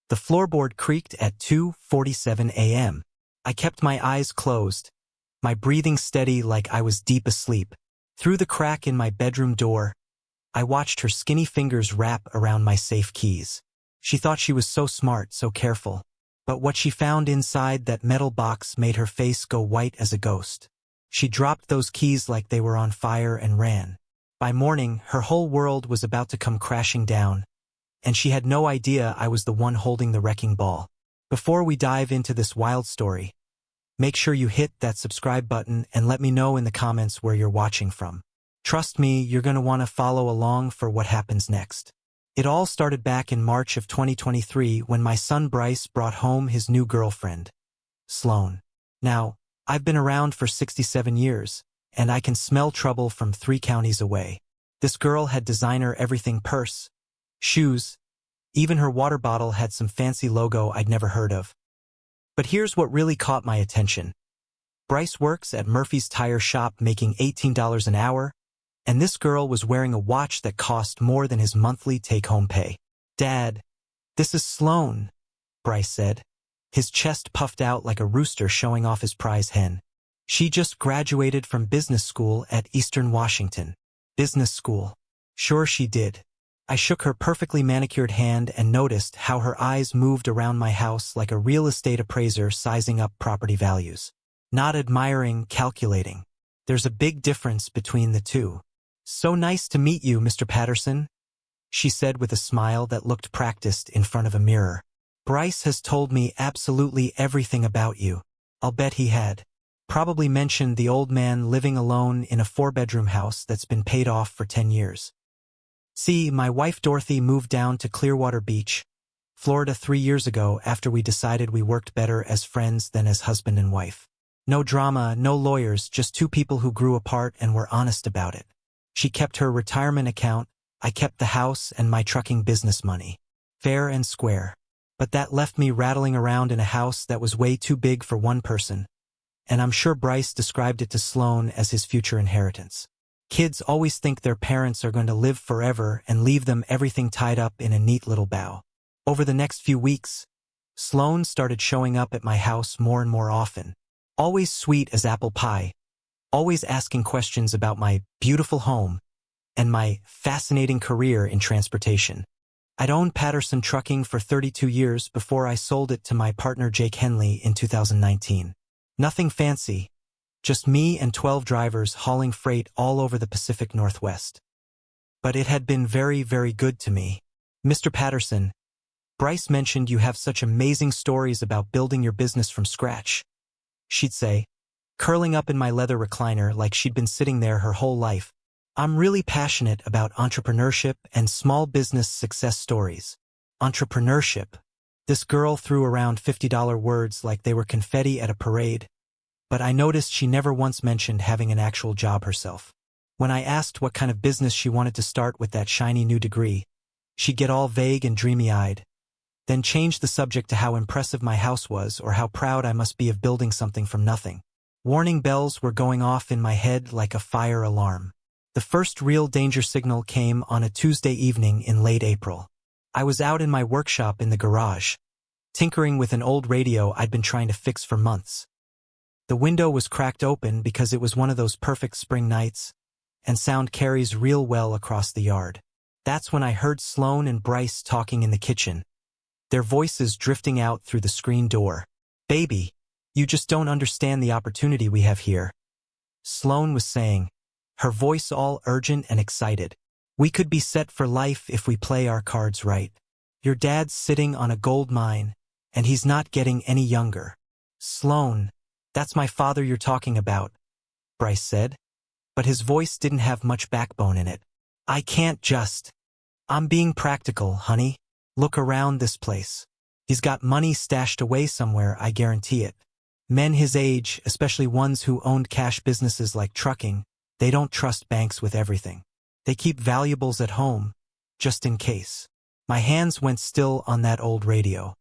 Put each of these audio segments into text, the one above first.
The floorboard creaked at 2:47 a.m. I kept my eyes closed, my breathing steady like I was deep asleep. Through the crack in my bedroom door, I watched her skinny fingers wrap around my safe keys. She thought she was so smart, so careful. But what she found inside that metal box made her face go white as a ghost. She dropped those keys like they were on fire and ran. By morning, her whole world was about to come crashing down, and she had no idea I was the one holding the wrecking ball. Before we dive into this wild story, make sure you hit that subscribe button and let me know in the comments where you're watching from. Trust me, you're going to want to follow along for what happens next. It all started back in March of 2023 when my son Bryce brought home his new girlfriend, Sloane. Now, I've been around for 67 years, and I can smell trouble from 3 counties away. This girl had designer everything: purse, shoes, even her water bottle had some fancy logo I'd never heard of. But here's what really caught my attention. Bryce works at Murphy's Tire Shop making $18 an hour, and this girl was wearing a watch that cost more than his monthly take-home pay. "Dad, this is Sloane," Bryce said, his chest puffed out like a rooster showing off his prize hen. "She just graduated from business school at Eastern Washington." Business school. Sure she did. I shook her perfectly manicured hand and noticed how her eyes moved around my house like a real estate appraiser sizing up property values. Not admiring, calculating. There's a big difference between the two. "So nice to meet you, Mr. Patterson," she said with a smile that looked practiced in front of a mirror. "Bryce has told me absolutely everything about you." I'll bet he had. Probably mentioned the old man living alone in a 4-bedroom house that's been paid off for 10 years. "See, my wife Dorothy moved down to Clearwater Beach, Florida 3 years ago after we decided we worked better as friends than as husband and wife. No drama, no lawyers, just 2 people who grew apart and were honest about it. She kept her retirement account, I kept the house and my trucking business money. Fair and square. But that left me rattling around in a house that was way too big for one person, and I'm sure Bryce described it to Sloane as his future inheritance. Kids always think their parents are going to live forever and leave them everything tied up in a neat little bow. Over the next few weeks, Sloane started showing up at my house more and more often. Always sweet as apple pie. Always asking questions about my beautiful home and my fascinating career in transportation. I'd owned Patterson Trucking for 32 years before I sold it to my partner Jake Henley in 2019. Nothing fancy, just me and 12 drivers hauling freight all over the Pacific Northwest. But it had been very, very good to me. "Mr. Patterson, Bryce mentioned you have such amazing stories about building your business from scratch," she'd say, curling up in my leather recliner like she'd been sitting there her whole life. "I'm really passionate about entrepreneurship and small business success stories." Entrepreneurship. This girl threw around $50 words like they were confetti at a parade, but I noticed she never once mentioned having an actual job herself. When I asked what kind of business she wanted to start with that shiny new degree, she'd get all vague and dreamy-eyed, then change the subject to how impressive my house was or how proud I must be of building something from nothing. Warning bells were going off in my head like a fire alarm. The first real danger signal came on a Tuesday evening in late April. I was out in my workshop in the garage, tinkering with an old radio I'd been trying to fix for months. The window was cracked open because it was one of those perfect spring nights, and sound carries real well across the yard. That's when I heard Sloane and Bryce talking in the kitchen, their voices drifting out through the screen door. "Baby, you just don't understand the opportunity we have here," Sloane was saying, her voice all urgent and excited. "We could be set for life if we play our cards right. Your dad's sitting on a gold mine, and he's not getting any younger." "Sloane, that's my father you're talking about," Bryce said, but his voice didn't have much backbone in it. "I can't just. I'm being practical, honey. Look around this place. He's got money stashed away somewhere, I guarantee it. Men his age, especially ones who owned cash businesses like trucking, they don't trust banks with everything. They keep valuables at home, just in case." My hands went still on that old radio.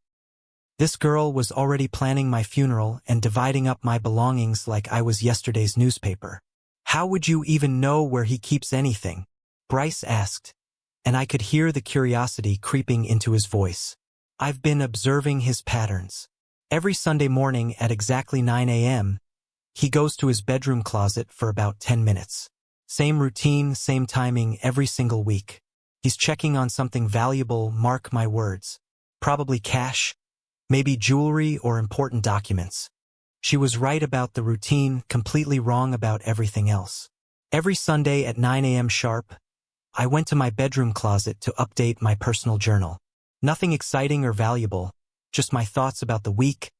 This girl was already planning my funeral and dividing up my belongings like I was yesterday's newspaper. "How would you even know where he keeps anything?" Bryce asked, and I could hear the curiosity creeping into his voice. I've been observing his patterns. Every Sunday morning at exactly 9 a.m., he goes to his bedroom closet for about 10 minutes. Same routine, same timing every single week. He's checking on something valuable, mark my words. Probably cash, maybe jewelry or important documents. She was right about the routine, completely wrong about everything else. Every Sunday at 9 a.m. sharp, I went to my bedroom closet to update my personal journal. Nothing exciting or valuable, just my thoughts about the week,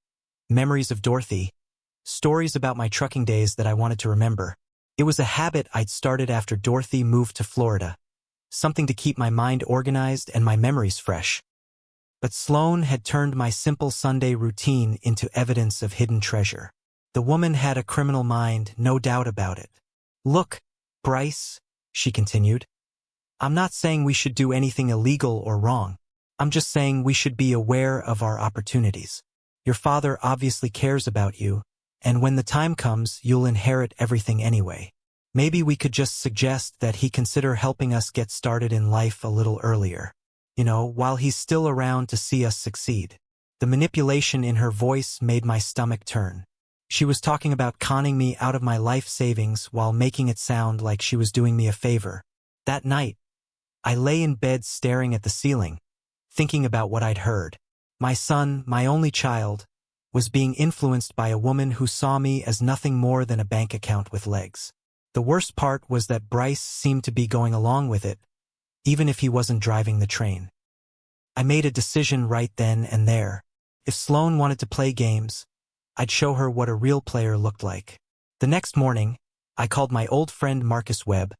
memories of Dorothy, stories about my trucking days that I wanted to remember. It was a habit I'd started after Dorothy moved to Florida. Something to keep my mind organized and my memories fresh. But Sloane had turned my simple Sunday routine into evidence of hidden treasure. The woman had a criminal mind, no doubt about it. Look, Bryce, she continued, I'm not saying we should do anything illegal or wrong. I'm just saying we should be aware of our opportunities. Your father obviously cares about you, and when the time comes, you'll inherit everything anyway. Maybe we could just suggest that he consider helping us get started in life a little earlier. While he's still around to see us succeed. The manipulation in her voice made my stomach turn. She was talking about conning me out of my life savings while making it sound like she was doing me a favor. That night, I lay in bed staring at the ceiling, thinking about what I'd heard. My son, my only child, was being influenced by a woman who saw me as nothing more than a bank account with legs. The worst part was that Bryce seemed to be going along with it, even if he wasn't driving the train. I made a decision right then and there. If Sloane wanted to play games, I'd show her what a real player looked like. The next morning, I called my old friend Marcus Webb,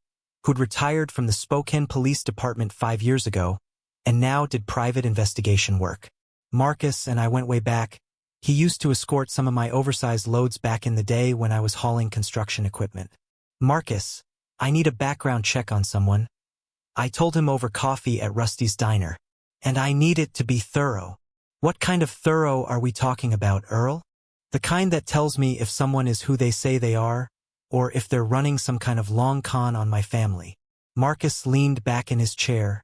who'd retired from the Spokane Police Department 5 years ago, and now did private investigation work. Marcus and I went way back. He used to escort some of my oversized loads back in the day when I was hauling construction equipment. Marcus, I need a background check on someone. I told him over coffee at Rusty's Diner. And I need it to be thorough. What kind of thorough are we talking about, Earl? The kind that tells me if someone is who they say they are, or if they're running some kind of long con on my family. Marcus leaned back in his chair,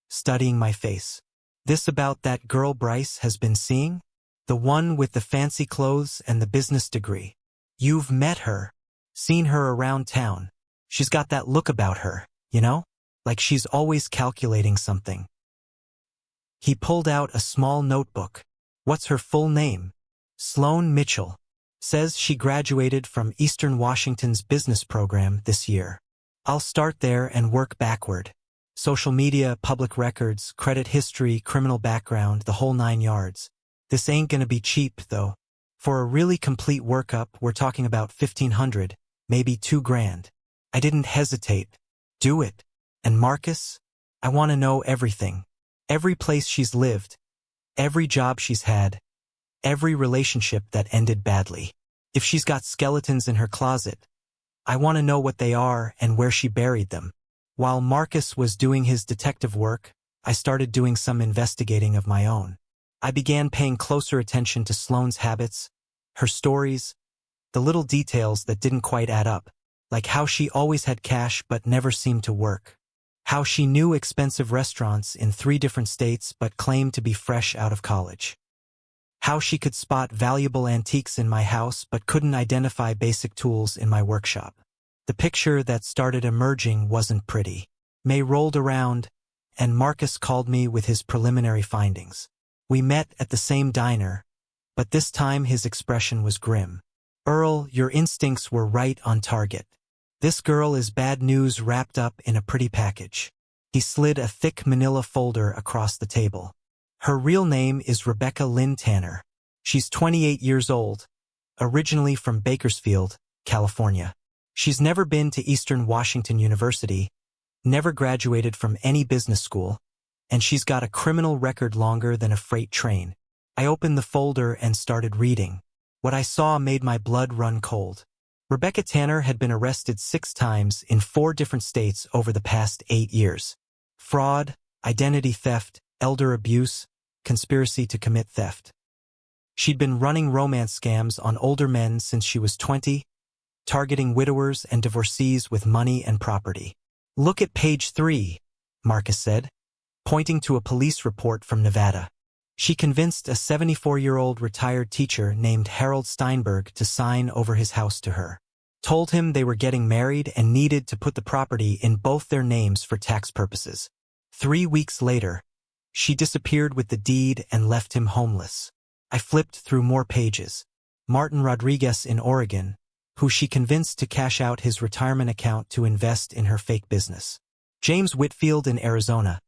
studying my face. This about that girl Bryce has been seeing? The one with the fancy clothes and the business degree. You've met her, seen her around town. She's got that look about her, like she's always calculating something. He pulled out a small notebook. What's her full name? Sloane Mitchell. Says she graduated from Eastern Washington's business program this year. I'll start there and work backward. Social media, public records, credit history, criminal background, the whole 9 yards. This ain't gonna be cheap, though. For a really complete workup, we're talking about $1,500, maybe $2,000. I didn't hesitate. Do it. And Marcus? I want to know everything. Every place she's lived. Every job she's had. Every relationship that ended badly. If she's got skeletons in her closet, I want to know what they are and where she buried them. While Marcus was doing his detective work, I started doing some investigating of my own. I began paying closer attention to Sloane's habits, her stories, the little details that didn't quite add up, like how she always had cash but never seemed to work. How she knew expensive restaurants in 3 different states but claimed to be fresh out of college. How she could spot valuable antiques in my house but couldn't identify basic tools in my workshop. The picture that started emerging wasn't pretty. May rolled around, and Marcus called me with his preliminary findings. We met at the same diner, but this time his expression was grim. Earl, your instincts were right on target. This girl is bad news wrapped up in a pretty package. He slid a thick manila folder across the table. Her real name is Rebecca Lynn Tanner. She's 28 years old, originally from Bakersfield, California. She's never been to Eastern Washington University, never graduated from any business school, and she's got a criminal record longer than a freight train. I opened the folder and started reading. What I saw made my blood run cold. Rebecca Tanner had been arrested 6 times in 4 different states over the past 8 years. Fraud, identity theft, elder abuse, conspiracy to commit theft. She'd been running romance scams on older men since she was 20, targeting widowers and divorcees with money and property. Look at page 3, Marcus said, pointing to a police report from Nevada. She convinced a 74-year-old retired teacher named Harold Steinberg to sign over his house to her. Told him they were getting married and needed to put the property in both their names for tax purposes. 3 weeks later, she disappeared with the deed and left him homeless. I flipped through more pages. Martin Rodriguez in Oregon, who she convinced to cash out his retirement account to invest in her fake business. James Whitfield in Arizona,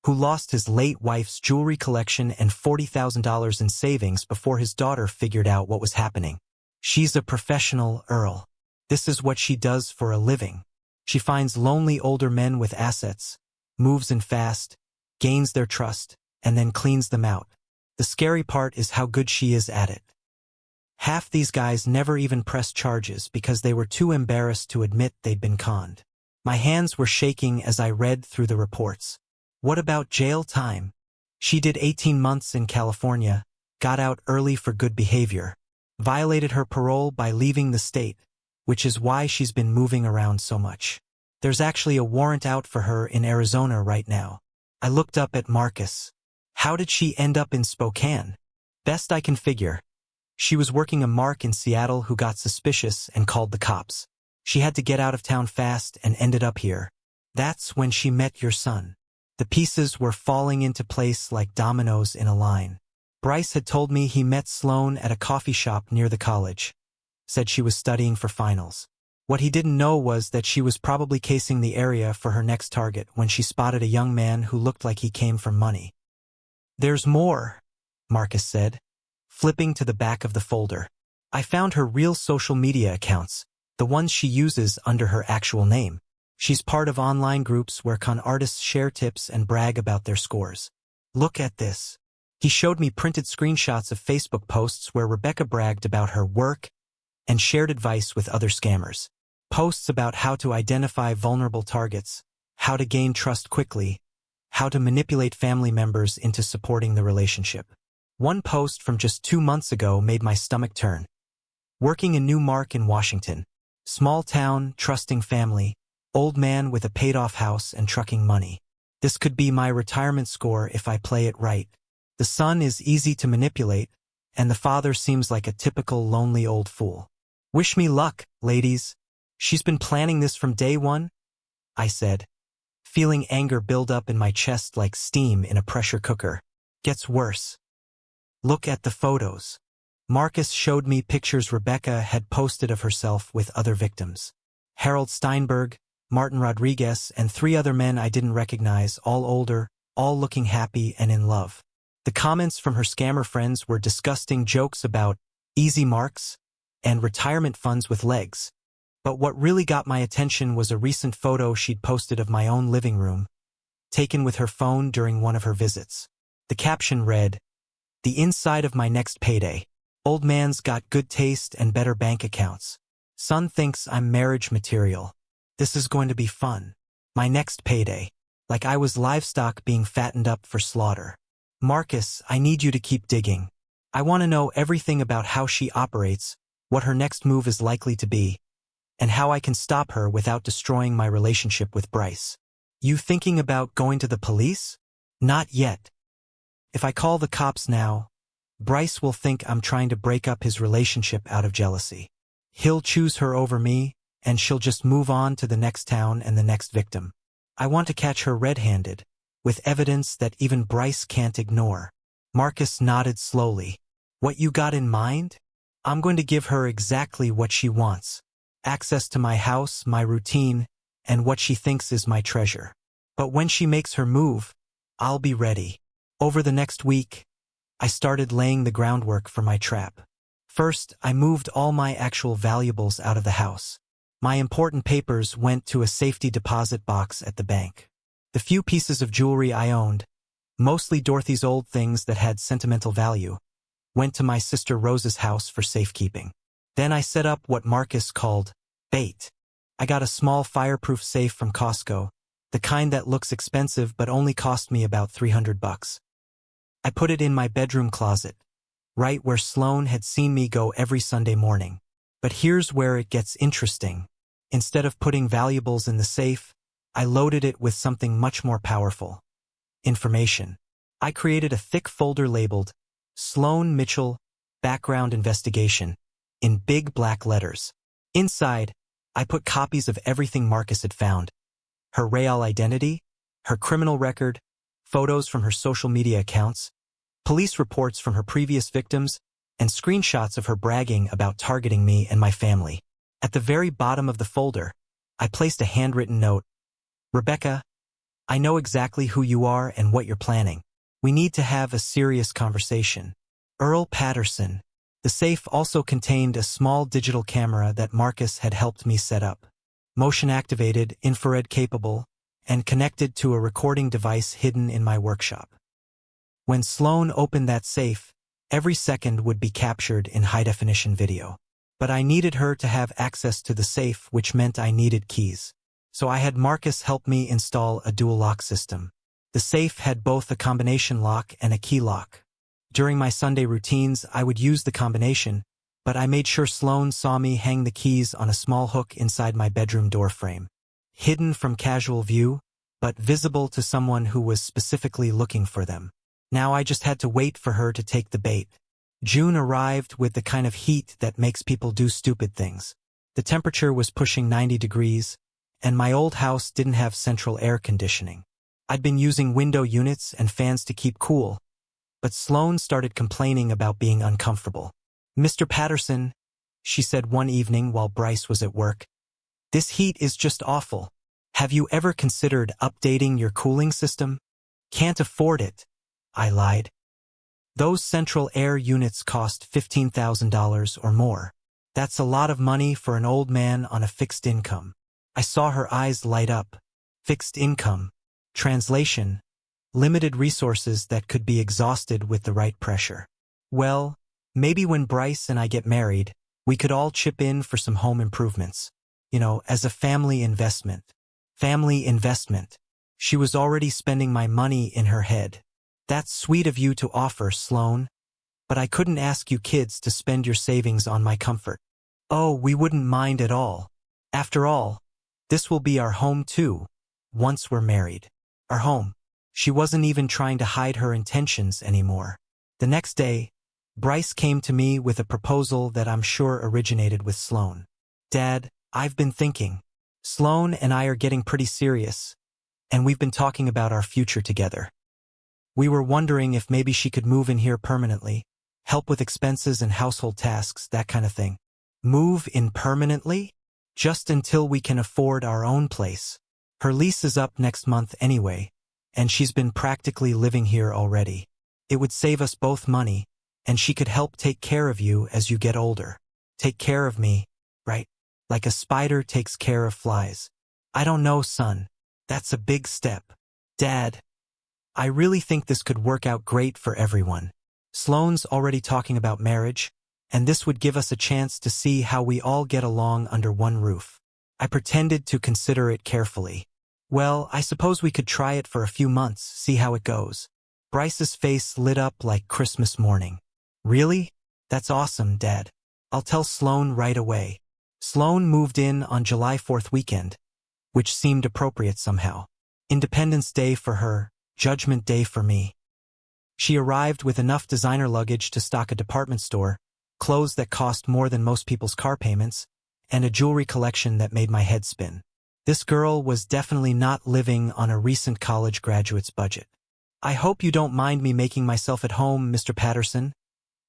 who lost his late wife's jewelry collection and $40,000 in savings before his daughter figured out what was happening. She's a professional Earl. This is what she does for a living. She finds lonely older men with assets, moves in fast, gains their trust, and then cleans them out. The scary part is how good she is at it. Half these guys never even press charges because they were too embarrassed to admit they'd been conned. My hands were shaking as I read through the reports. What about jail time? She did 18 months in California, got out early for good behavior, violated her parole by leaving the state, which is why she's been moving around so much. There's actually a warrant out for her in Arizona right now. I looked up at Marcus. How did she end up in Spokane? Best I can figure. She was working a mark in Seattle who got suspicious and called the cops. She had to get out of town fast and ended up here. That's when she met your son. The pieces were falling into place like dominoes in a line. Bryce had told me he met Sloane at a coffee shop near the college. Said she was studying for finals. What he didn't know was that she was probably casing the area for her next target when she spotted a young man who looked like he came from money. There's more, Marcus said, flipping to the back of the folder. I found her real social media accounts, the ones she uses under her actual name. She's part of online groups where con artists share tips and brag about their scores. Look at this. He showed me printed screenshots of Facebook posts where Rebecca bragged about her work and shared advice with other scammers. Posts about how to identify vulnerable targets, how to gain trust quickly, how to manipulate family members into supporting the relationship. One post from just 2 months ago made my stomach turn. Working in New Mark in Washington. Small town, trusting family, old man with a paid-off house and trucking money. This could be my retirement score if I play it right. The son is easy to manipulate, and the father seems like a typical lonely old fool. Wish me luck, ladies. She's been planning this from day one, I said, feeling anger build up in my chest like steam in a pressure cooker. Gets worse. Look at the photos. Marcus showed me pictures Rebecca had posted of herself with other victims. Harold Steinberg, Martin Rodriguez, and 3 other men I didn't recognize, all older, all looking happy and in love. The comments from her scammer friends were disgusting jokes about easy marks and retirement funds with legs. But what really got my attention was a recent photo she'd posted of my own living room, taken with her phone during one of her visits. The caption read, "The inside of my next payday. Old man's got good taste and better bank accounts. Son thinks I'm marriage material. This is going to be fun. My next payday. Like I was livestock being fattened up for slaughter. Marcus, I need you to keep digging. I want to know everything about how she operates, what her next move is likely to be, and how I can stop her without destroying my relationship with Bryce. You thinking about going to the police? Not yet. If I call the cops now, Bryce will think I'm trying to break up his relationship out of jealousy. He'll choose her over me, and she'll just move on to the next town and the next victim. I want to catch her red-handed, with evidence that even Bryce can't ignore." Marcus nodded slowly. "What you got in mind? I'm going to give her exactly what she wants. Access to my house, my routine, and what she thinks is my treasure. But when she makes her move, I'll be ready." Over the next week, I started laying the groundwork for my trap. First, I moved all my actual valuables out of the house. My important papers went to a safety deposit box at the bank. The few pieces of jewelry I owned, mostly Dorothy's old things that had sentimental value, went to my sister Rose's house for safekeeping. Then I set up what Marcus called bait. I got a small fireproof safe from Costco, the kind that looks expensive but only cost me about $300. I put it in my bedroom closet, right where Sloane had seen me go every Sunday morning. But here's where it gets interesting. Instead of putting valuables in the safe, I loaded it with something much more powerful. Information. I created a thick folder labeled Sloan Mitchell Background Investigation in big black letters. Inside, I put copies of everything Marcus had found: her real identity, her criminal record, photos from her social media accounts, police reports from her previous victims, and screenshots of her bragging about targeting me and my family. At the very bottom of the folder, I placed a handwritten note. Rebecca, I know exactly who you are and what you're planning. We need to have a serious conversation. Earl Patterson. The safe also contained a small digital camera that Marcus had helped me set up. Motion-activated, infrared-capable, and connected to a recording device hidden in my workshop. When Sloan opened that safe, every second would be captured in high-definition video. But I needed her to have access to the safe, which meant I needed keys. So I had Marcus help me install a dual lock system. The safe had both a combination lock and a key lock. During my Sunday routines, I would use the combination, but I made sure Sloan saw me hang the keys on a small hook inside my bedroom door frame. Hidden from casual view, but visible to someone who was specifically looking for them. Now I just had to wait for her to take the bait. June arrived with the kind of heat that makes people do stupid things. The temperature was pushing 90 degrees, and my old house didn't have central air conditioning. I'd been using window units and fans to keep cool, but Sloan started complaining about being uncomfortable. Mr. Patterson, she said one evening while Bryce was at work, this heat is just awful. Have you ever considered updating your cooling system? Can't afford it, I lied. Those central air units cost $15,000 or more. That's a lot of money for an old man on a fixed income. I saw her eyes light up. Fixed income. Translation. Limited resources that could be exhausted with the right pressure. Well, maybe when Bryce and I get married, we could all chip in for some home improvements. As a family investment. Family investment. She was already spending my money in her head. That's sweet of you to offer, Sloan. But I couldn't ask you kids to spend your savings on my comfort. Oh, we wouldn't mind at all. After all, this will be our home too, once we're married. Our home. She wasn't even trying to hide her intentions anymore. The next day, Bryce came to me with a proposal that I'm sure originated with Sloan. Dad, I've been thinking. Sloan and I are getting pretty serious, and we've been talking about our future together. We were wondering if maybe she could move in here permanently, help with expenses and household tasks, that kind of thing. Move in permanently? Just until we can afford our own place. Her lease is up next month anyway, and she's been practically living here already. It would save us both money, and she could help take care of you as you get older. Take care of me, right? Like a spider takes care of flies. I don't know, son. That's a big step. Dad, I really think this could work out great for everyone. Sloan's already talking about marriage, and this would give us a chance to see how we all get along under one roof. I pretended to consider it carefully. Well, I suppose we could try it for a few months, see how it goes. Bryce's face lit up like Christmas morning. Really? That's awesome, Dad. I'll tell Sloan right away. Sloan moved in on July 4th weekend, which seemed appropriate somehow. Independence Day for her, Judgment Day for me. She arrived with enough designer luggage to stock a department store, clothes that cost more than most people's car payments, and a jewelry collection that made my head spin. This girl was definitely not living on a recent college graduate's budget. I hope you don't mind me making myself at home, Mr. Patterson,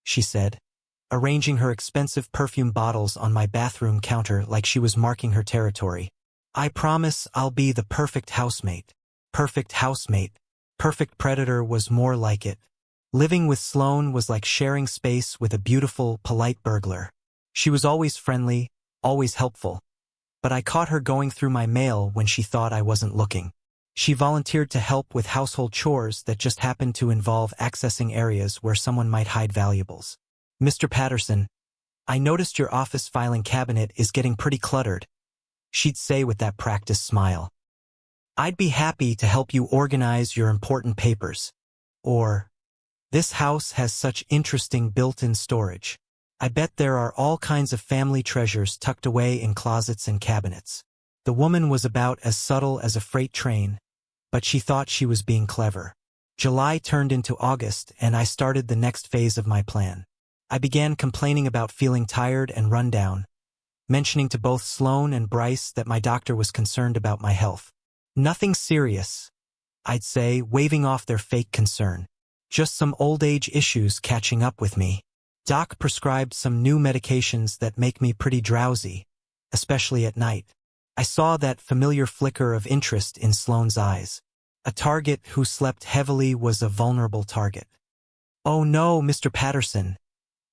she said, arranging her expensive perfume bottles on my bathroom counter like she was marking her territory. I promise I'll be the perfect housemate. Perfect housemate. Perfect predator was more like it. Living with Sloan was like sharing space with a beautiful, polite burglar. She was always friendly, always helpful. But I caught her going through my mail when she thought I wasn't looking. She volunteered to help with household chores that just happened to involve accessing areas where someone might hide valuables. Mr. Patterson, I noticed your office filing cabinet is getting pretty cluttered, she'd say with that practiced smile. I'd be happy to help you organize your important papers. Or, this house has such interesting built-in storage. I bet there are all kinds of family treasures tucked away in closets and cabinets. The woman was about as subtle as a freight train, but she thought she was being clever. July turned into August, and I started the next phase of my plan. I began complaining about feeling tired and run down, mentioning to both Sloane and Bryce that my doctor was concerned about my health. Nothing serious, I'd say, waving off their fake concern. Just some old age issues catching up with me. Doc prescribed some new medications that make me pretty drowsy, especially at night. I saw that familiar flicker of interest in Sloane's eyes. A target who slept heavily was a vulnerable target. "Oh no, Mr. Patterson,"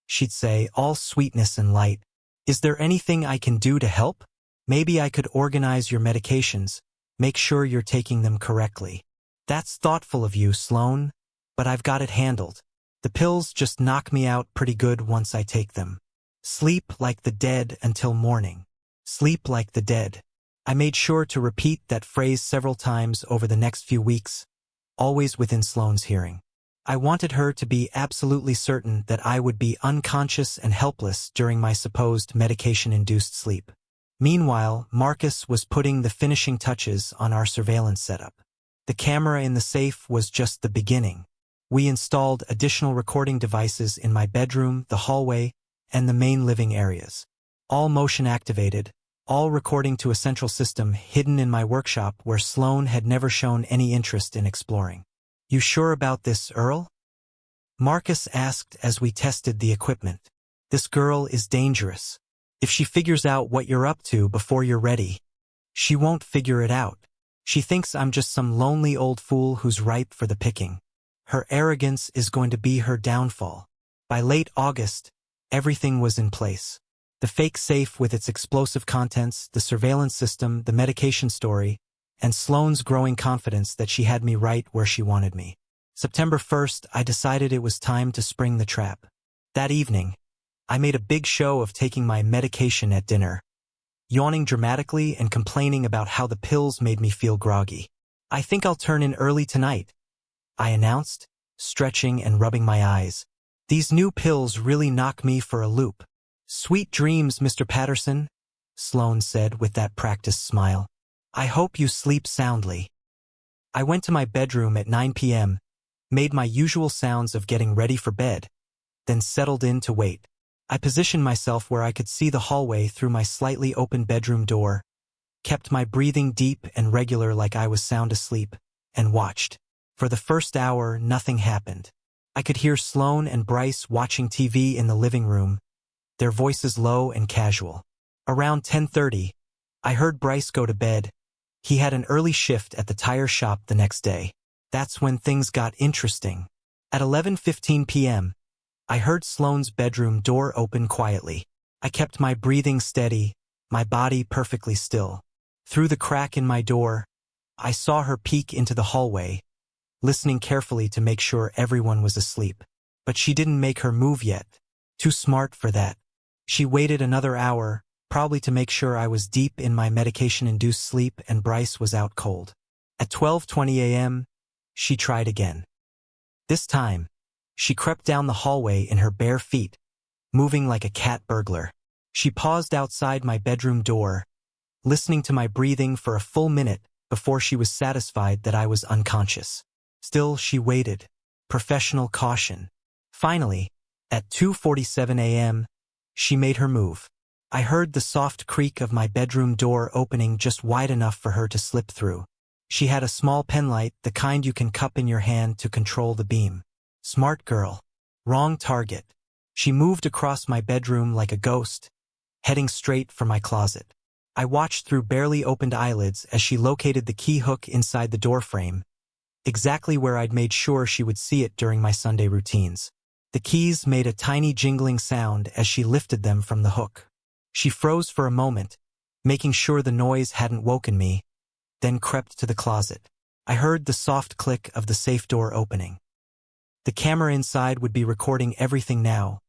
she'd say, all sweetness and light. "Is there anything I can do to help? Maybe I could organize your medications, make sure you're taking them correctly." "That's thoughtful of you, Sloane, but I've got it handled. The pills just knock me out pretty good once I take them. Sleep like the dead until morning. Sleep like the dead." I made sure to repeat that phrase several times over the next few weeks, always within Sloane's hearing. I wanted her to be absolutely certain that I would be unconscious and helpless during my supposed medication-induced sleep. Meanwhile, Marcus was putting the finishing touches on our surveillance setup. The camera in the safe was just the beginning. We installed additional recording devices in my bedroom, the hallway, and the main living areas. All motion-activated, all recording to a central system hidden in my workshop where Sloane had never shown any interest in exploring. "You sure about this, Earl?" Marcus asked as we tested the equipment. "This girl is dangerous. If she figures out what you're up to before you're ready, she won't figure it out. She thinks I'm just some lonely old fool who's ripe for the picking. Her arrogance is going to be her downfall." By late August, everything was in place. The fake safe with its explosive contents, the surveillance system, the medication story, and Sloane's growing confidence that she had me right where she wanted me. September 1st, I decided it was time to spring the trap. That evening, I made a big show of taking my medication at dinner, yawning dramatically and complaining about how the pills made me feel groggy. "I think I'll turn in early tonight," I announced, stretching and rubbing my eyes. "These new pills really knock me for a loop." "Sweet dreams, Mr. Patterson," Sloane said with that practiced smile. "I hope you sleep soundly." I went to my bedroom at 9 p.m., made my usual sounds of getting ready for bed, then settled in to wait. I positioned myself where I could see the hallway through my slightly open bedroom door, kept my breathing deep and regular like I was sound asleep, and watched. For the first hour, nothing happened. I could hear Sloane and Bryce watching TV in the living room, their voices low and casual. Around 10:30, I heard Bryce go to bed. He had an early shift at the tire shop the next day. That's when things got interesting. At 11:15 p.m., I heard Sloane's bedroom door open quietly. I kept my breathing steady, my body perfectly still. Through the crack in my door, I saw her peek into the hallway, listening carefully to make sure everyone was asleep. But she didn't make her move yet. Too smart for that. She waited another hour, probably to make sure I was deep in my medication-induced sleep and Bryce was out cold. At 12:20 a.m., she tried again. This time, she crept down the hallway in her bare feet, moving like a cat burglar. She paused outside my bedroom door, listening to my breathing for a full minute before she was satisfied that I was unconscious. Still, she waited. Professional caution. Finally, at 2:47 a.m., she made her move. I heard the soft creak of my bedroom door opening just wide enough for her to slip through. She had a small penlight, the kind you can cup in your hand to control the beam. Smart girl. Wrong target. She moved across my bedroom like a ghost, heading straight for my closet. I watched through barely opened eyelids as she located the key hook inside the doorframe, exactly where I'd made sure she would see it during my Sunday routines. The keys made a tiny jingling sound as she lifted them from the hook. She froze for a moment, making sure the noise hadn't woken me, then crept to the closet. I heard the soft click of the safe door opening. The camera inside would be recording everything now,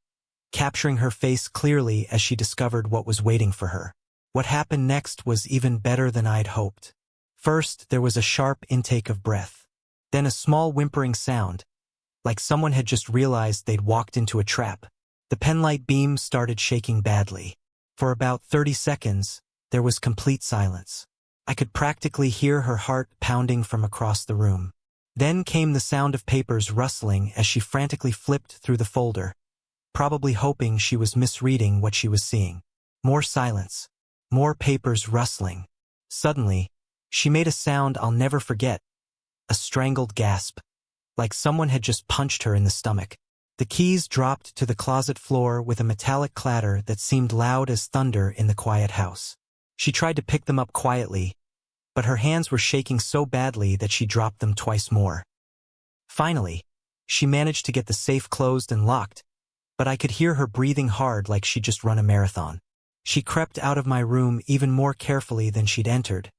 capturing her face clearly as she discovered what was waiting for her. What happened next was even better than I'd hoped. First, there was a sharp intake of breath. Then a small whimpering sound, like someone had just realized they'd walked into a trap. The penlight beam started shaking badly. For about 30 seconds, there was complete silence. I could practically hear her heart pounding from across the room. Then came the sound of papers rustling as she frantically flipped through the folder, probably hoping she was misreading what she was seeing. More silence. More papers rustling. Suddenly, she made a sound I'll never forget, a strangled gasp, like someone had just punched her in the stomach. The keys dropped to the closet floor with a metallic clatter that seemed loud as thunder in the quiet house. She tried to pick them up quietly, but her hands were shaking so badly that she dropped them twice more. Finally, she managed to get the safe closed and locked, but I could hear her breathing hard like she'd just run a marathon. She crept out of my room even more carefully than she'd entered,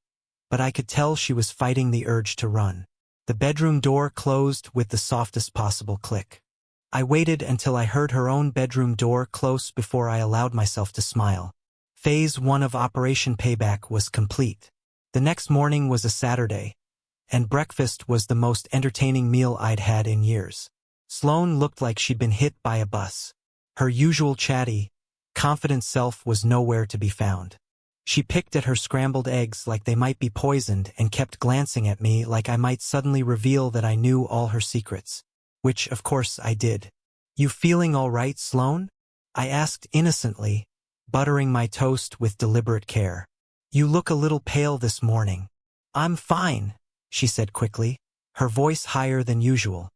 but I could tell she was fighting the urge to run. The bedroom door closed with the softest possible click. I waited until I heard her own bedroom door close before I allowed myself to smile. Phase 1 of Operation Payback was complete. The next morning was a Saturday, and breakfast was the most entertaining meal I'd had in years. Sloane looked like she'd been hit by a bus. Her usual chatty, confident self was nowhere to be found. She picked at her scrambled eggs like they might be poisoned and kept glancing at me like I might suddenly reveal that I knew all her secrets. Which, of course, I did. "You feeling all right, Sloane?" I asked innocently, buttering my toast with deliberate care. "You look a little pale this morning." "I'm fine," she said quickly, her voice higher than usual.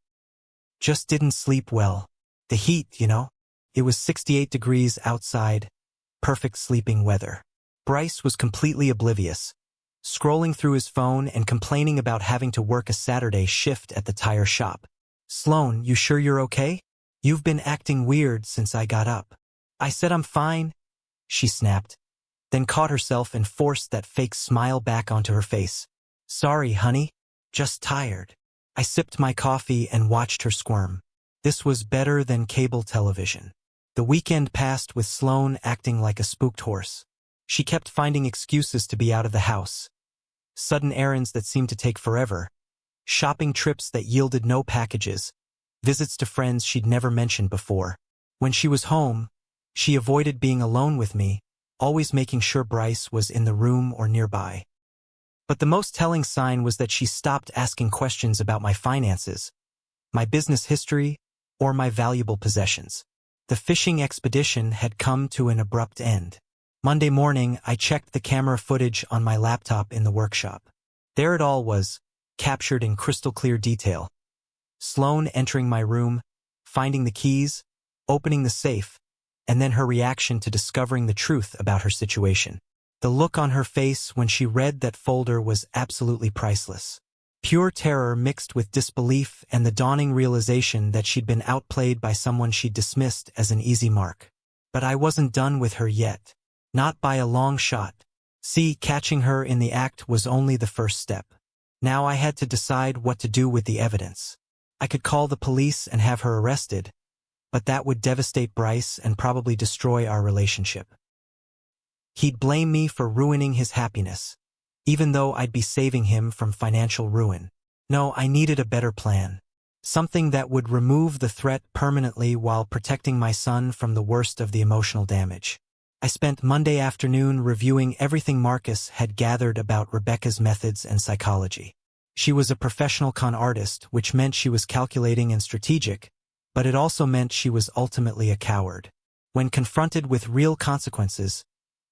"Just didn't sleep well. The heat, you know. It was 68 degrees outside. Perfect sleeping weather." Bryce was completely oblivious, scrolling through his phone and complaining about having to work a Saturday shift at the tire shop. "Sloane, you sure you're okay? You've been acting weird since I got up." "I said I'm fine," she snapped, then caught herself and forced that fake smile back onto her face. "Sorry, honey. Just tired." I sipped my coffee and watched her squirm. This was better than cable television. The weekend passed with Sloane acting like a spooked horse. She kept finding excuses to be out of the house. Sudden errands that seemed to take forever. Shopping trips that yielded no packages. Visits to friends she'd never mentioned before. When she was home, she avoided being alone with me, always making sure Bryce was in the room or nearby. But the most telling sign was that she stopped asking questions about my finances, my business history, or my valuable possessions. The fishing expedition had come to an abrupt end. Monday morning, I checked the camera footage on my laptop in the workshop. There it all was, captured in crystal clear detail. Sloane entering my room, finding the keys, opening the safe, and then her reaction to discovering the truth about her situation. The look on her face when she read that folder was absolutely priceless. Pure terror mixed with disbelief and the dawning realization that she'd been outplayed by someone she'd dismissed as an easy mark. But I wasn't done with her yet. Not by a long shot. See, catching her in the act was only the first step. Now I had to decide what to do with the evidence. I could call the police and have her arrested, but that would devastate Bryce and probably destroy our relationship. He'd blame me for ruining his happiness, even though I'd be saving him from financial ruin. No, I needed a better plan. Something that would remove the threat permanently while protecting my son from the worst of the emotional damage. I spent Monday afternoon reviewing everything Marcus had gathered about Rebecca's methods and psychology. She was a professional con artist, which meant she was calculating and strategic, but it also meant she was ultimately a coward. When confronted with real consequences,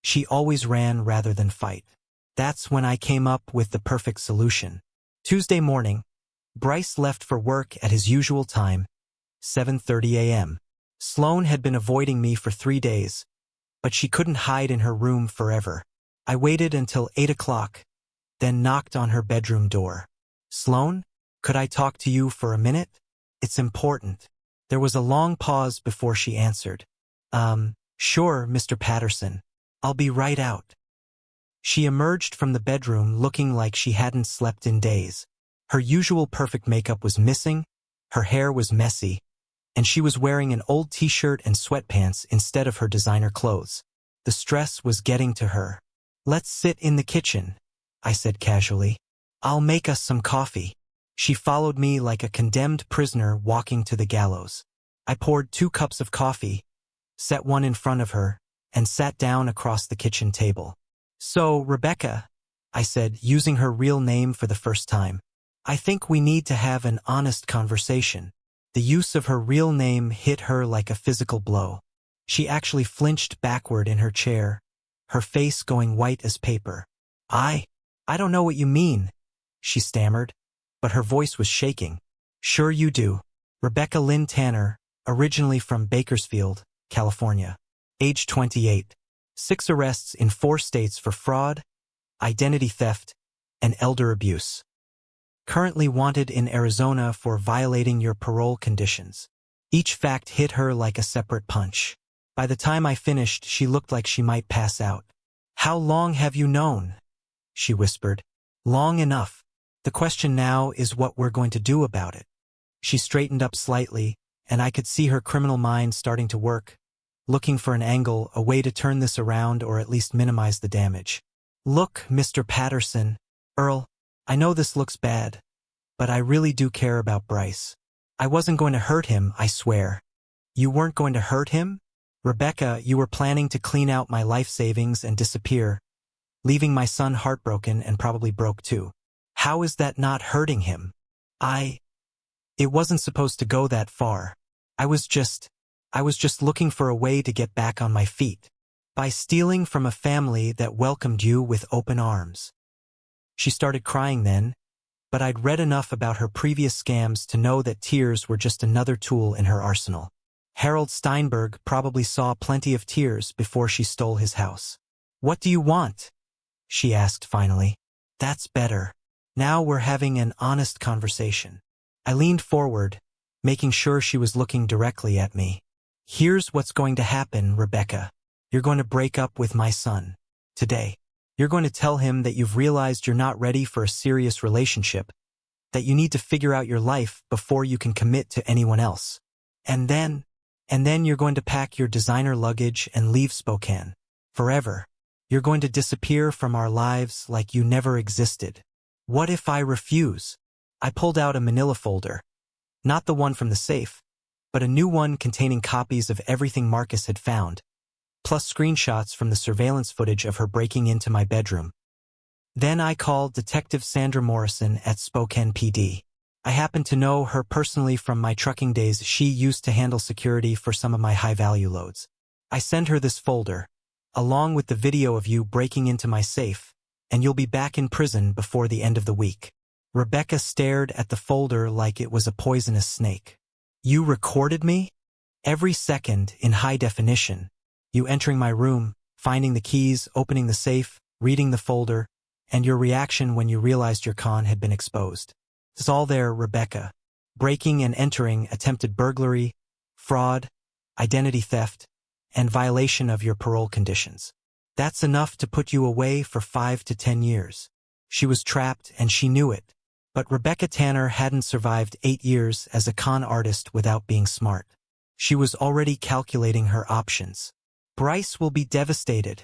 she always ran rather than fight. That's when I came up with the perfect solution. Tuesday morning, Bryce left for work at his usual time, 7:30 a.m. Sloane had been avoiding me for 3 days, but she couldn't hide in her room forever. I waited until 8 o'clock, then knocked on her bedroom door. "Sloane, could I talk to you for a minute? It's important." There was a long pause before she answered. Sure, Mr. Patterson. I'll be right out." She emerged from the bedroom looking like she hadn't slept in days. Her usual perfect makeup was missing, her hair was messy, and she was wearing an old t-shirt and sweatpants instead of her designer clothes. The stress was getting to her. "Let's sit in the kitchen," I said casually. "I'll make us some coffee." She followed me like a condemned prisoner walking to the gallows. I poured 2 cups of coffee, set one in front of her, and sat down across the kitchen table. "So, Rebecca," I said, using her real name for the first time, I think we need to have an honest conversation. The use of her real name hit her like a physical blow. She actually flinched backward in her chair, her face going white as paper. I don't know what you mean, she stammered, but her voice was shaking. Sure you do. Rebecca Lynn Tanner, originally from Bakersfield, California. Age 28. 6 arrests in 4 states for fraud, identity theft, and elder abuse. Currently wanted in Arizona for violating your parole conditions. Each fact hit her like a separate punch. By the time I finished, she looked like she might pass out. How long have you known? She whispered. Long enough. The question now is what we're going to do about it. She straightened up slightly, and I could see her criminal mind starting to work, looking for an angle, a way to turn this around or at least minimize the damage. Look, Mr. Patterson, Earl, I know this looks bad, but I really do care about Bryce. I wasn't going to hurt him, I swear. You weren't going to hurt him? Rebecca, you were planning to clean out my life savings and disappear, leaving my son heartbroken and probably broke too. How is that not hurting him? It wasn't supposed to go that far. I was just looking for a way to get back on my feet. By stealing from a family that welcomed you with open arms. She started crying then, but I'd read enough about her previous scams to know that tears were just another tool in her arsenal. Harold Steinberg probably saw plenty of tears before she stole his house. What do you want? She asked finally. That's better. Now we're having an honest conversation. I leaned forward, making sure she was looking directly at me. Here's what's going to happen, Rebecca. You're going to break up with my son. Today. You're going to tell him that you've realized you're not ready for a serious relationship, that you need to figure out your life before you can commit to anyone else. And then you're going to pack your designer luggage and leave Spokane. Forever. You're going to disappear from our lives like you never existed. What if I refuse? I pulled out a manila folder. Not the one from the safe, but a new one containing copies of everything Marcus had found, plus screenshots from the surveillance footage of her breaking into my bedroom. Then I called Detective Sandra Morrison at Spokane PD. I happened to know her personally from my trucking days. She used to handle security for some of my high-value loads. I send her this folder, along with the video of you breaking into my safe, and you'll be back in prison before the end of the week. Rebecca stared at the folder like it was a poisonous snake. You recorded me? Every second, in high definition. You entering my room, finding the keys, opening the safe, reading the folder, and your reaction when you realized your con had been exposed. It's all there, Rebecca. Breaking and entering, attempted burglary, fraud, identity theft, and violation of your parole conditions. That's enough to put you away for 5 to 10 years. She was trapped and she knew it. But Rebecca Tanner hadn't survived 8 years as a con artist without being smart. She was already calculating her options. Bryce will be devastated,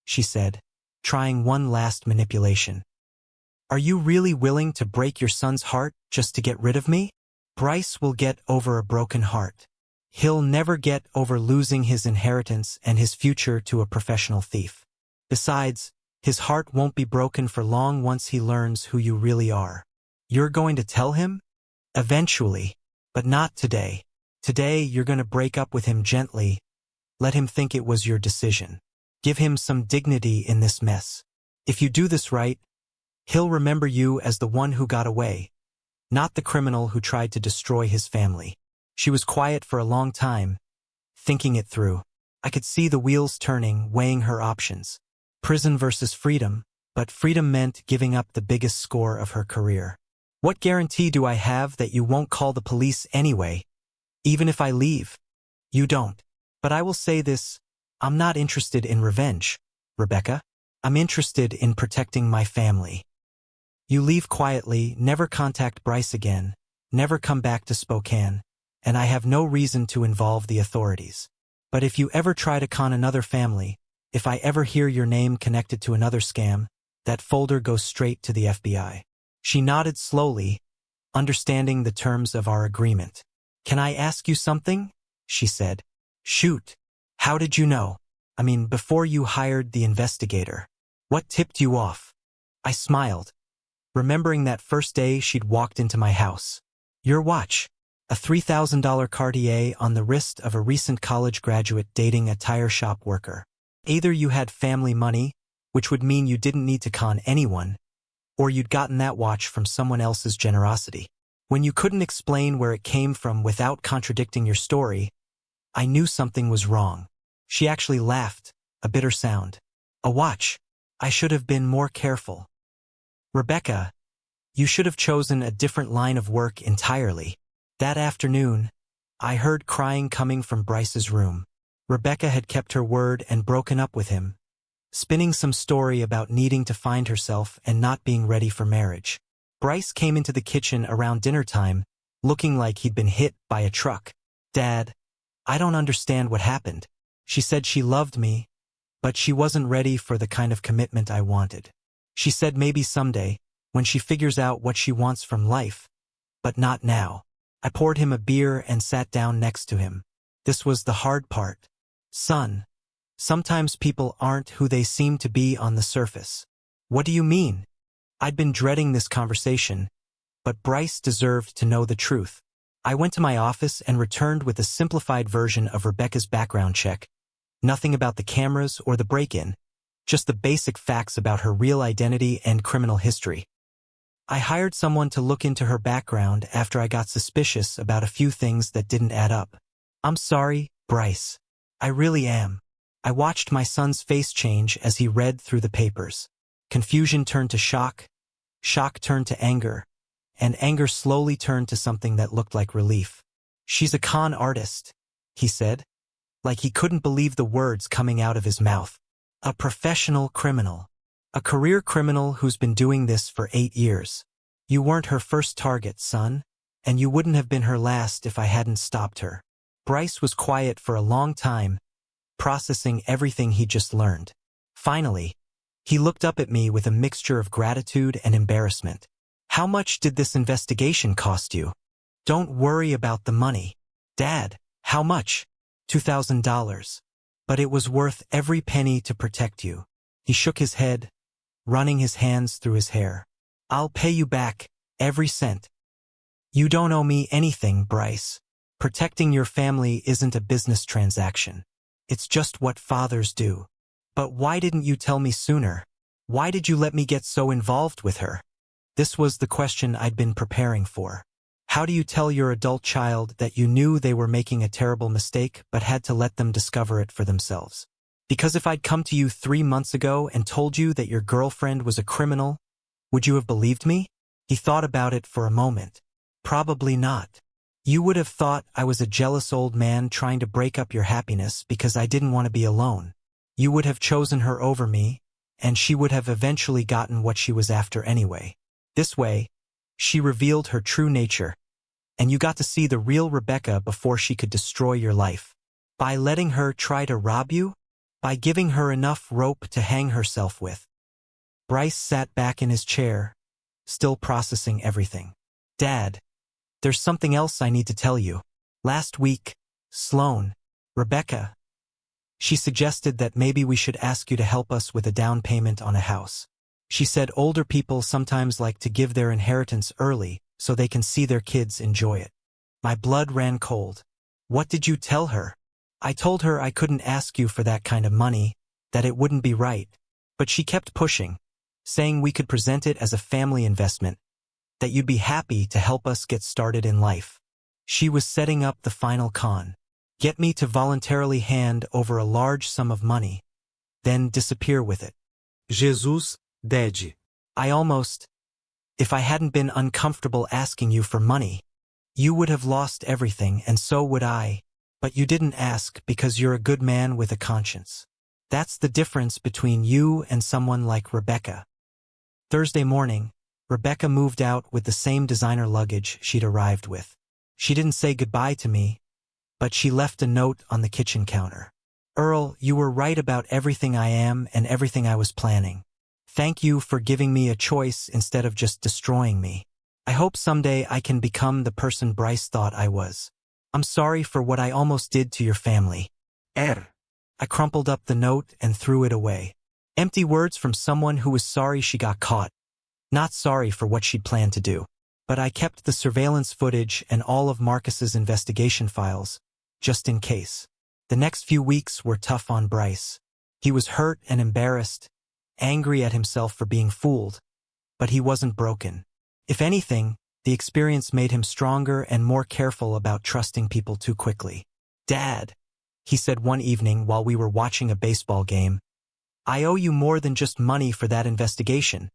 she said, trying one last manipulation. Are you really willing to break your son's heart just to get rid of me? Bryce will get over a broken heart. He'll never get over losing his inheritance and his future to a professional thief. Besides, his heart won't be broken for long once he learns who you really are. You're going to tell him? Eventually, but not today. Today, you're going to break up with him gently. Let him think it was your decision. Give him some dignity in this mess. If you do this right, he'll remember you as the one who got away, not the criminal who tried to destroy his family. She was quiet for a long time, thinking it through. I could see the wheels turning, weighing her options. Prison versus freedom, but freedom meant giving up the biggest score of her career. What guarantee do I have that you won't call the police anyway? Even if I leave? You don't. But I will say this, I'm not interested in revenge, Rebecca. I'm interested in protecting my family. You leave quietly, never contact Bryce again, never come back to Spokane, and I have no reason to involve the authorities. But if you ever try to con another family, if I ever hear your name connected to another scam, that folder goes straight to the FBI. She nodded slowly, understanding the terms of our agreement. Can I ask you something? She said. Shoot. How did you know? I mean, before you hired the investigator. What tipped you off? I smiled. remembering that first day she'd walked into my house. Your watch. A $3,000 Cartier on the wrist of a recent college graduate dating a tire shop worker. Either you had family money, which would mean you didn't need to con anyone, or you'd gotten that watch from someone else's generosity. When you couldn't explain where it came from without contradicting your story, I knew something was wrong. She actually laughed, a bitter sound. A watch. I should have been more careful. Rebecca, you should have chosen a different line of work entirely. That afternoon, I heard crying coming from Bryce's room. Rebecca had kept her word and broken up with him, spinning some story about needing to find herself and not being ready for marriage. Bryce came into the kitchen around dinner time, looking like he'd been hit by a truck. Dad, I don't understand what happened. She said she loved me, but she wasn't ready for the kind of commitment I wanted. She said maybe someday, when she figures out what she wants from life, but not now. I poured him a beer and sat down next to him. This was the hard part. Son, sometimes people aren't who they seem to be on the surface. What do you mean? I'd been dreading this conversation, but Bryce deserved to know the truth. I went to my office and returned with a simplified version of Rebecca's background check. Nothing about the cameras or the break-in, just the basic facts about her real identity and criminal history. I hired someone to look into her background after I got suspicious about a few things that didn't add up. I'm sorry, Bryce. I really am. I watched my son's face change as he read through the papers. Confusion turned to shock turned to anger, and anger slowly turned to something that looked like relief. She's a con artist, he said, like he couldn't believe the words coming out of his mouth. A professional criminal. A career criminal who's been doing this for 8 years. You weren't her first target, son, and you wouldn't have been her last if I hadn't stopped her. Bryce was quiet for a long time, processing everything he just learned. Finally, he looked up at me with a mixture of gratitude and embarrassment. How much did this investigation cost you? Don't worry about the money. Dad, how much? $2,000. But it was worth every penny to protect you. He shook his head, running his hands through his hair. I'll pay you back, every cent. You don't owe me anything, Bryce. Protecting your family isn't a business transaction. It's just what fathers do. But why didn't you tell me sooner? Why did you let me get so involved with her? This was the question I'd been preparing for. How do you tell your adult child that you knew they were making a terrible mistake but had to let them discover it for themselves? Because if I'd come to you 3 months ago and told you that your girlfriend was a criminal, would you have believed me? He thought about it for a moment. Probably not. You would have thought I was a jealous old man trying to break up your happiness because I didn't want to be alone. You would have chosen her over me, and she would have eventually gotten what she was after anyway. This way, she revealed her true nature, and you got to see the real Rebecca before she could destroy your life. By letting her try to rob you? By giving her enough rope to hang herself with. Bryce sat back in his chair, still processing everything. Dad, there's something else I need to tell you. Last week, Sloane, Rebecca, she suggested that maybe we should ask you to help us with a down payment on a house. She said older people sometimes like to give their inheritance early so they can see their kids enjoy it. My blood ran cold. What did you tell her? I told her I couldn't ask you for that kind of money, that it wouldn't be right. But she kept pushing, saying we could present it as a family investment, that you'd be happy to help us get started in life. She was setting up the final con. Get me to voluntarily hand over a large sum of money, then disappear with it. Jesus, Dad. If I hadn't been uncomfortable asking you for money, you would have lost everything and so would I. But you didn't ask because you're a good man with a conscience. That's the difference between you and someone like Rebecca. Thursday morning, Rebecca moved out with the same designer luggage she'd arrived with. She didn't say goodbye to me, but she left a note on the kitchen counter. Earl, you were right about everything I am and everything I was planning. Thank you for giving me a choice instead of just destroying me. I hope someday I can become the person Bryce thought I was. I'm sorry for what I almost did to your family. I crumpled up the note and threw it away. Empty words from someone who was sorry she got caught. not sorry for what she'd planned to do. But I kept the surveillance footage and all of Marcus's investigation files, just in case. The next few weeks were tough on Bryce. He was hurt and embarrassed, angry at himself for being fooled, but he wasn't broken. If anything, the experience made him stronger and more careful about trusting people too quickly. "Dad," he said one evening while we were watching a baseball game, "I owe you more than just money for that investigation."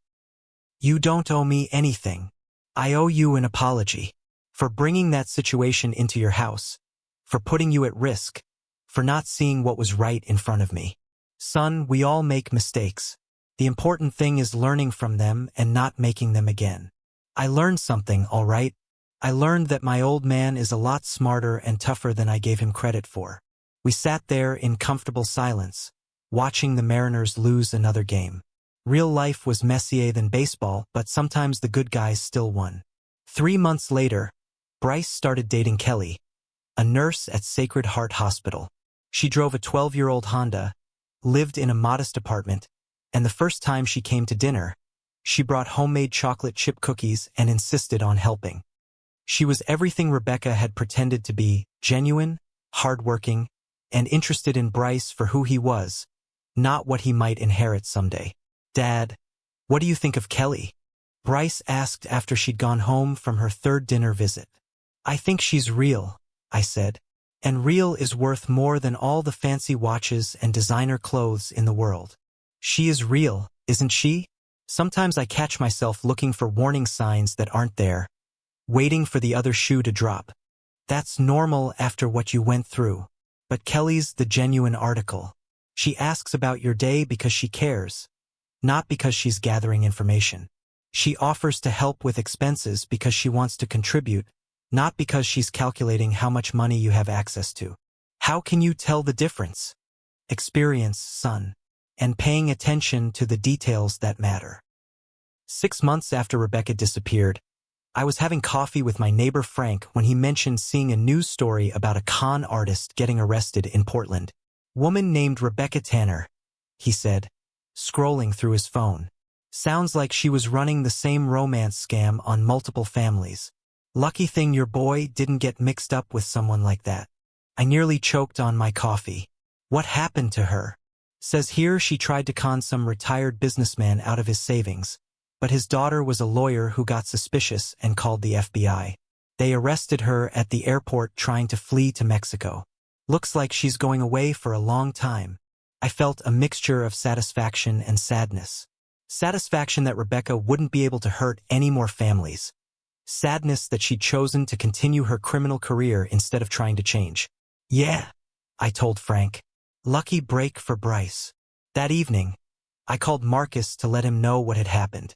"You don't owe me anything. I owe you an apology. For bringing that situation into your house. For putting you at risk. For not seeing what was right in front of me. Son, we all make mistakes. The important thing is learning from them and not making them again. I learned something, all right. I learned that my old man is a lot smarter and tougher than I gave him credit for." We sat there in comfortable silence, watching the Mariners lose another game. Real life was messier than baseball, but sometimes the good guys still won. 3 months later, Bryce started dating Kelly, a nurse at Sacred Heart Hospital. She drove a 12-year-old Honda, lived in a modest apartment, and the first time she came to dinner, she brought homemade chocolate chip cookies and insisted on helping. She was everything Rebecca had pretended to be: genuine, hardworking, and interested in Bryce for who he was, not what he might inherit someday. "Dad, what do you think of Kelly?" Bryce asked after she'd gone home from her third dinner visit. "I think she's real," I said. "And real is worth more than all the fancy watches and designer clothes in the world. She is real, isn't she?" Sometimes I catch myself looking for warning signs that aren't there, waiting for the other shoe to drop. That's normal after what you went through. But Kelly's the genuine article. She asks about your day because she cares, not because she's gathering information. She offers to help with expenses because she wants to contribute, not because she's calculating how much money you have access to. How can you tell the difference? Experience, son, and paying attention to the details that matter. 6 months after Rebecca disappeared, I was having coffee with my neighbor Frank when he mentioned seeing a news story about a con artist getting arrested in Portland. "Woman named Rebecca Tanner," he said, scrolling through his phone. "Sounds like she was running the same romance scam on multiple families. Lucky thing your boy didn't get mixed up with someone like that." I nearly choked on my coffee. What happened to her? Says here she tried to con some retired businessman out of his savings, but his daughter was a lawyer who got suspicious and called the FBI. They arrested her at the airport trying to flee to Mexico. Looks like she's going away for a long time. I felt a mixture of satisfaction and sadness. Satisfaction that Rebecca wouldn't be able to hurt any more families. Sadness that she'd chosen to continue her criminal career instead of trying to change. "Yeah," I told Frank. "Lucky break for Bryce." That evening, I called Marcus to let him know what had happened.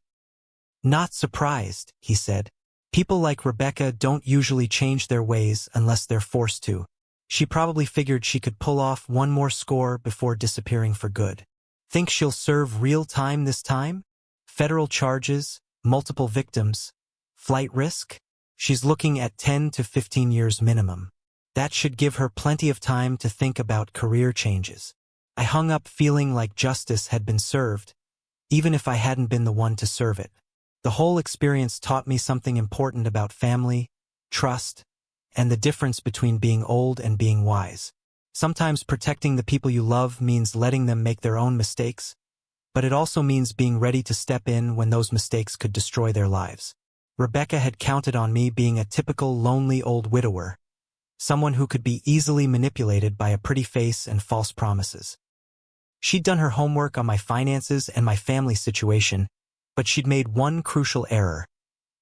"Not surprised," he said. "People like Rebecca don't usually change their ways unless they're forced to. She probably figured she could pull off one more score before disappearing for good. Think she'll serve real time this time? Federal charges, multiple victims, flight risk? She's looking at 10 to 15 years minimum. That should give her plenty of time to think about career changes." I hung up feeling like justice had been served, even if I hadn't been the one to serve it. The whole experience taught me something important about family, trust, and the difference between being old and being wise. Sometimes protecting the people you love means letting them make their own mistakes, but it also means being ready to step in when those mistakes could destroy their lives. Rebecca had counted on me being a typical lonely old widower, someone who could be easily manipulated by a pretty face and false promises. She'd done her homework on my finances and my family situation, but she'd made one crucial error.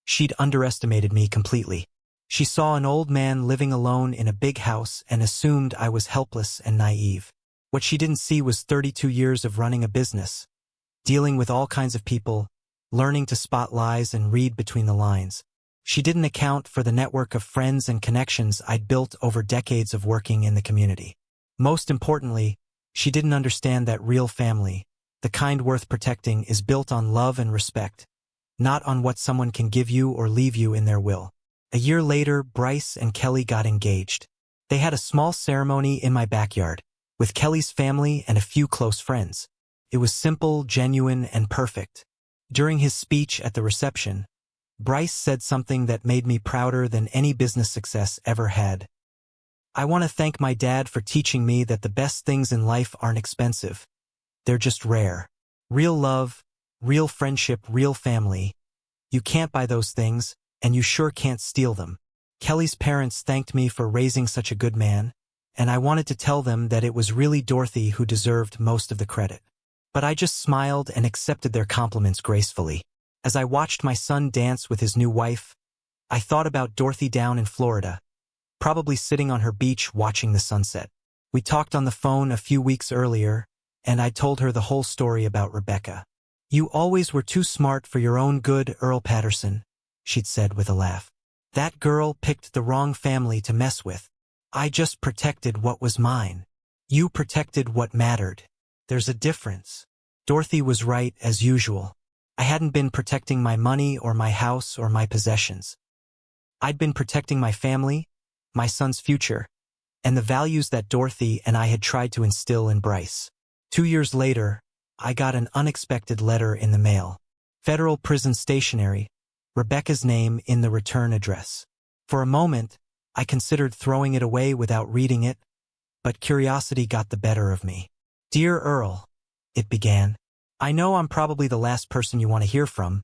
She'd underestimated me completely. She saw an old man living alone in a big house and assumed I was helpless and naive. What she didn't see was 32 years of running a business, dealing with all kinds of people, learning to spot lies and read between the lines. She didn't account for the network of friends and connections I'd built over decades of working in the community. Most importantly, she didn't understand that real family, the kind worth protecting, is built on love and respect, not on what someone can give you or leave you in their will. A year later, Bryce and Kelly got engaged. They had a small ceremony in my backyard, with Kelly's family and a few close friends. It was simple, genuine, and perfect. During his speech at the reception, Bryce said something that made me prouder than any business success ever had. "I want to thank my dad for teaching me that the best things in life aren't expensive. They're just rare. Real love, real friendship, real family. You can't buy those things, and you sure can't steal them." Kelly's parents thanked me for raising such a good man, and I wanted to tell them that it was really Dorothy who deserved most of the credit. But I just smiled and accepted their compliments gracefully. As I watched my son dance with his new wife, I thought about Dorothy down in Florida, probably sitting on her beach watching the sunset. We talked on the phone a few weeks earlier, and I told her the whole story about Rebecca. "You always were too smart for your own good, Earl Patterson," she'd said with a laugh. "That girl picked the wrong family to mess with. I just protected what was mine. You protected what mattered. There's a difference." Dorothy was right as usual. I hadn't been protecting my money or my house or my possessions. I'd been protecting my family, my son's future, and the values that Dorothy and I had tried to instill in Bryce. 2 years later, I got an unexpected letter in the mail. Federal prison stationery, Rebecca's name in the return address. For a moment, I considered throwing it away without reading it, but curiosity got the better of me. "Dear Earl," it began, "I know I'm probably the last person you want to hear from,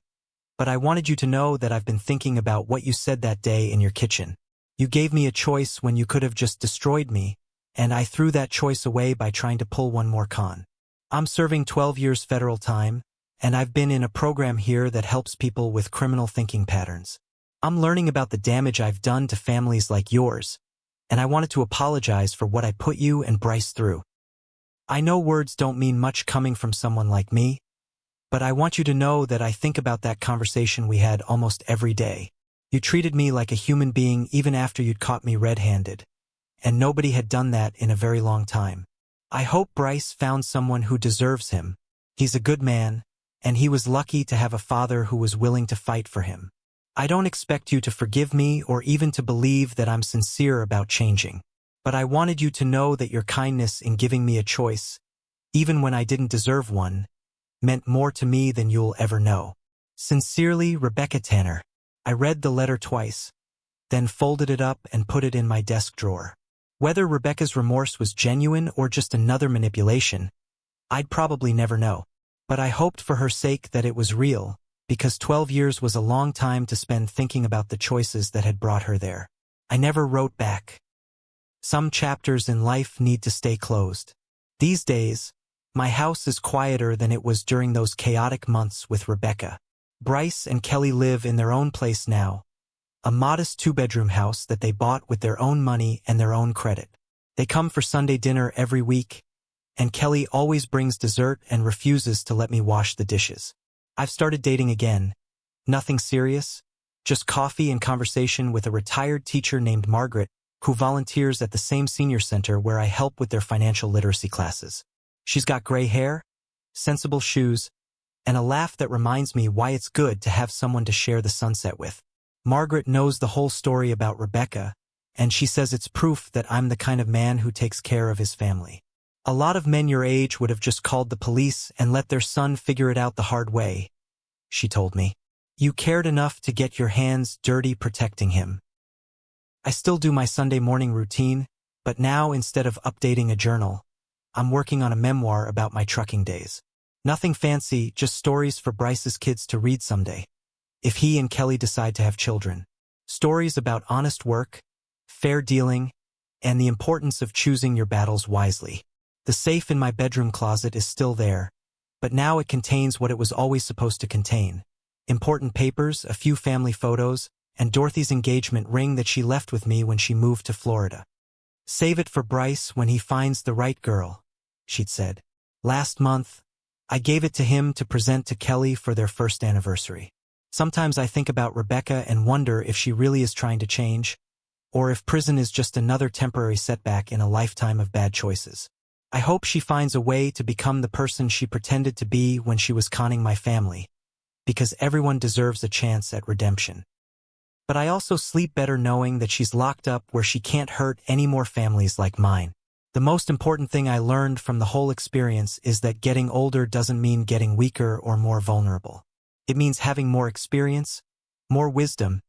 but I wanted you to know that I've been thinking about what you said that day in your kitchen. You gave me a choice when you could have just destroyed me, and I threw that choice away by trying to pull one more con. I'm serving 12 years federal time, and I've been in a program here that helps people with criminal thinking patterns. I'm learning about the damage I've done to families like yours, and I wanted to apologize for what I put you and Bryce through. I know words don't mean much coming from someone like me, but I want you to know that I think about that conversation we had almost every day. You treated me like a human being even after you'd caught me red-handed, and nobody had done that in a very long time. I hope Bryce found someone who deserves him. He's a good man, and he was lucky to have a father who was willing to fight for him. I don't expect you to forgive me or even to believe that I'm sincere about changing, but I wanted you to know that your kindness in giving me a choice, even when I didn't deserve one, meant more to me than you'll ever know. Sincerely, Rebecca Tanner." I read the letter twice, then folded it up and put it in my desk drawer. Whether Rebecca's remorse was genuine or just another manipulation, I'd probably never know. But I hoped for her sake that it was real, because 12 years was a long time to spend thinking about the choices that had brought her there. I never wrote back. Some chapters in life need to stay closed. These days, my house is quieter than it was during those chaotic months with Rebecca. Bryce and Kelly live in their own place now, a modest 2-bedroom house that they bought with their own money and their own credit. They come for Sunday dinner every week, and Kelly always brings dessert and refuses to let me wash the dishes. I've started dating again. Nothing serious, just coffee and conversation with a retired teacher named Margaret, who volunteers at the same senior center where I help with their financial literacy classes. She's got gray hair, sensible shoes, and a laugh that reminds me why it's good to have someone to share the sunset with. Margaret knows the whole story about Rebecca, and she says it's proof that I'm the kind of man who takes care of his family. A lot of men your age would have just called the police and let their son figure it out the hard way, she told me. You cared enough to get your hands dirty protecting him. I still do my Sunday morning routine, but now instead of updating a journal, I'm working on a memoir about my trucking days. Nothing fancy, just stories for Bryce's kids to read someday, if he and Kelly decide to have children. Stories about honest work, fair dealing, and the importance of choosing your battles wisely. The safe in my bedroom closet is still there, but now it contains what it was always supposed to contain: important papers, a few family photos, and Dorothy's engagement ring that she left with me when she moved to Florida. Save it for Bryce when he finds the right girl, she'd said. Last month, I gave it to him to present to Kelly for their first anniversary. Sometimes I think about Rebecca and wonder if she really is trying to change, or if prison is just another temporary setback in a lifetime of bad choices. I hope she finds a way to become the person she pretended to be when she was conning my family, because everyone deserves a chance at redemption. But I also sleep better knowing that she's locked up where she can't hurt any more families like mine. The most important thing I learned from the whole experience is that getting older doesn't mean getting weaker or more vulnerable. It means having more experience, more wisdom,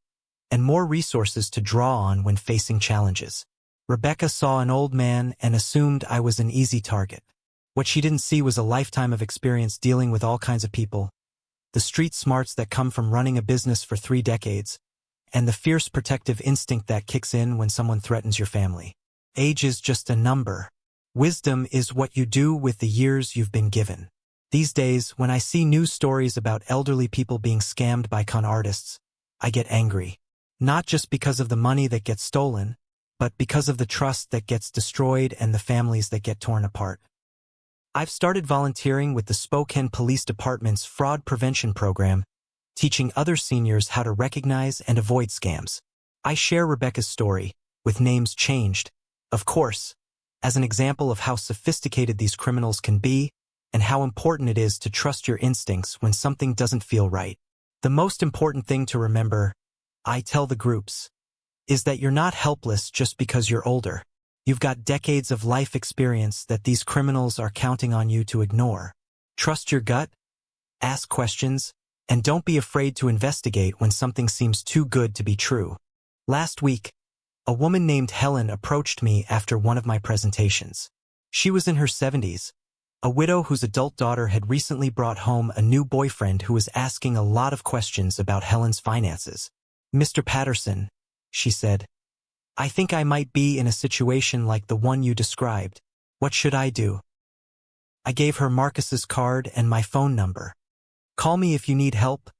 and more resources to draw on when facing challenges. Rebecca saw an old man and assumed I was an easy target. What she didn't see was a lifetime of experience dealing with all kinds of people, the street smarts that come from running a business for 3 decades, and the fierce protective instinct that kicks in when someone threatens your family. Age is just a number. Wisdom is what you do with the years you've been given. These days, when I see news stories about elderly people being scammed by con artists, I get angry. Not just because of the money that gets stolen, but because of the trust that gets destroyed and the families that get torn apart. I've started volunteering with the Spokane Police Department's fraud prevention program, teaching other seniors how to recognize and avoid scams. I share Rebecca's story, with names changed, of course, as an example of how sophisticated these criminals can be and how important it is to trust your instincts when something doesn't feel right. The most important thing to remember, I tell the groups, is that you're not helpless just because you're older. You've got decades of life experience that these criminals are counting on you to ignore. Trust your gut, ask questions, and don't be afraid to investigate when something seems too good to be true. Last week, a woman named Helen approached me after one of my presentations. She was in her 70s, a widow whose adult daughter had recently brought home a new boyfriend who was asking a lot of questions about Helen's finances. "Mr. Patterson," she said, "I think I might be in a situation like the one you described. What should I do?" I gave her Marcus's card and my phone number. "Call me if you need help,"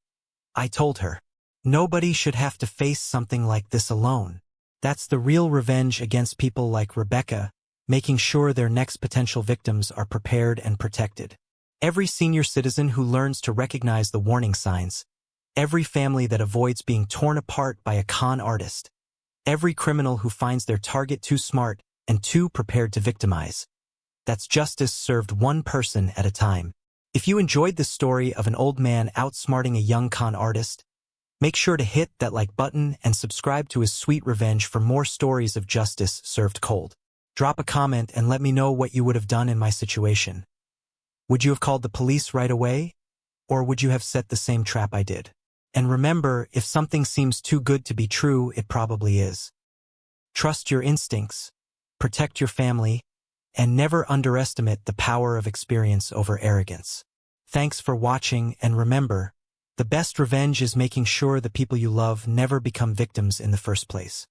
I told her. Nobody should have to face something like this alone. That's the real revenge against people like Rebecca, making sure their next potential victims are prepared and protected. Every senior citizen who learns to recognize the warning signs, every family that avoids being torn apart by a con artist, every criminal who finds their target too smart and too prepared to victimize. That's justice served one person at a time. If you enjoyed the story of an old man outsmarting a young con artist, make sure to hit that like button and subscribe to his sweet revenge for more stories of justice served cold. Drop a comment and let me know what you would have done in my situation. Would you have called the police right away? Or would you have set the same trap I did? And remember, if something seems too good to be true, it probably is. Trust your instincts, protect your family, and never underestimate the power of experience over arrogance. Thanks for watching, and remember, the best revenge is making sure the people you love never become victims in the first place.